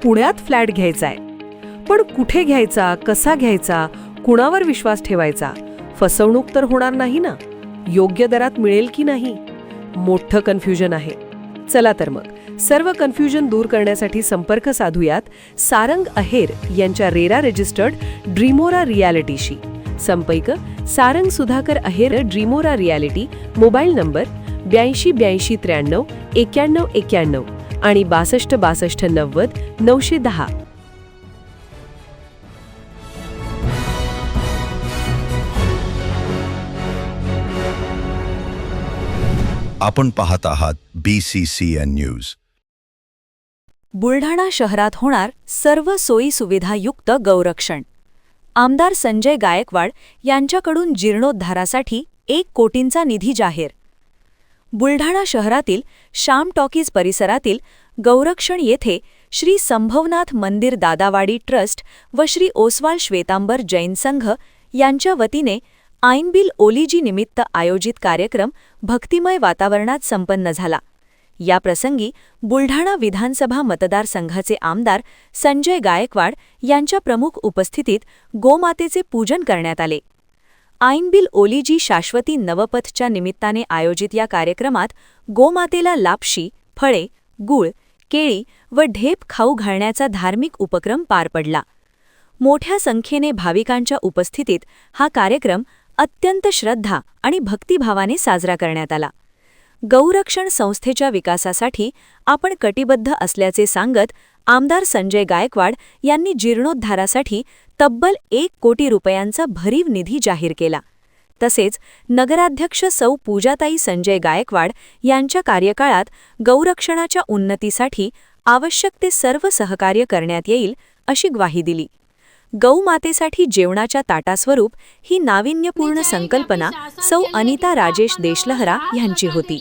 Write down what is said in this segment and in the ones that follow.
पुण्यात फ्लॅट घ्यायचा आहे. पण कुठे घ्यायचा, कसा घ्यायचा, कुणावर विश्वास ठेवायचा? फसवणूक तर होणार नाही ना? योग्य दरात मिळेल की नाही? मोठं कन्फ्युजन आहे. चला तर मग सर्व कन्फ्युजन दूर करण्यासाठी संपर्क साधूयात सारंग अहेर यांच्या रेरा रजिस्टर्ड ड्रीमोरा रियालिटीशी. संपर्क सारंग सुधाकर अहेर, ड्रीमोरा रियालिटी. मोबाईल नंबर 82 83 93 91 आणि 62 62 90 910. आपण पाहत आहात BCCN न्यूज. बुलढाणा शहरात होणार सर्व सोयी सुविधायुक्त गौरक्षण. आमदार संजय गायकवाड यांच्याकडून जीर्णोद्धारासाठी 1 कोटींचा निधी जाहीर. बुलढाणा शहरातील श्याम टॉकीज परिसरातील गौरक्षण येथे श्री संभवनाथ मंदिर दादावाडी ट्रस्ट व श्री ओसवाल श्वेतांबर जैन संघ यांच्या वतीने ऐनबिल ओलीजी निमित्त आयोजित कार्यक्रम भक्तिमय वातावरणात संपन्न झाला. या प्रसंगी बुलढाणा विधानसभा मतदारसंघाचे आमदार संजय गायकवाड यांच्या प्रमुख उपस्थितीत गोमातेचे पूजन करण्यात आले. ऐनबिल ओलीजी शाश्वती नवपथच्या निमित्ताने आयोजित या कार्यक्रमात गोमातेला लापशी, फळे, गूळ, केळी व ढेप खाऊ घालण्याचा धार्मिक उपक्रम पार पडला. मोठ्या संख्येने भाविकांच्या उपस्थितीत हा कार्यक्रम अत्यंत श्रद्धा आणि भक्तिभावाने साजरा करण्यात आला. गौरक्षण संस्थेच्या विकासासाठी आपण कटिबद्ध असल्याचे सांगत आमदार संजय गायकवाड यांनी जीर्णोद्धारासाठी तब्बल 1 कोटी रुपयांचा भरीव निधी जाहीर केला. तसेच नगराध्यक्ष सौ पूजाताई संजय गायकवाड यांच्या कार्यकाळात गौरक्षणाच्या उन्नतीसाठी आवश्यक ते सर्व सहकार्य करण्यात येईल अशी ग्वाही दिली. गौमातेसाठी जेवणाच्या ताटास्वरूप ही नाविन्यपूर्ण संकल्पना सौ अनिता राजेश देशलहरा यांची होती.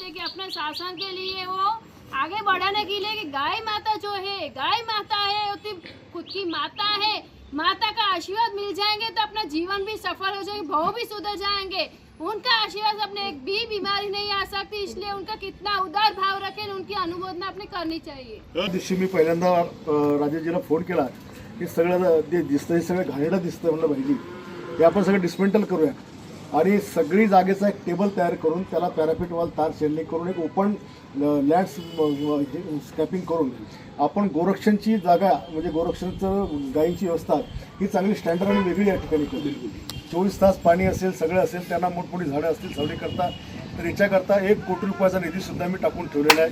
आगे बढ़ाने के लिए कि गाय माता जो है, गाय माता है, वो खुद की माता है. माता का आशीर्वाद मिल जाएंगे तो अपना जीवन भी सफल हो जाएंगे, भाव भी सुधर जाएंगे. उनका आशीर्वाद अपने एक भी बीमारी नहीं आ सकती, इसलिए उनका कितना उदार भाव रखें, उनकी अनुमोदना अपने करनी चाहिए. त्या दिवशी मी पहिल्यांदा राजेशजीला फोन केला की सगळं ते दिसतं, हे सगळं घाणेरडं दिसतं म्हणलं भाईजी, हे आपण सगळं डिस्मेंटल करूया आणि सगळी जागेचा एक टेबल तयार करून त्याला पॅराफिट वॉल तार शेडलिंग करून एक ओपन लँड स्कॅपिंग करून आपण गोरक्षणची जागा म्हणजे गोरक्षणचं गायींची व्यवस्था ही चांगली स्टँडर्ड आणि वेगळी या ठिकाणी करू. 24 तास पाणी असेल, सगळं असेल, त्यांना मोठमोठी झाडं असतील सावली करता, तर याच्याकरता 1 कोटी रुपयाचा निधी सुद्धा मी टाकून ठेवलेला आहे.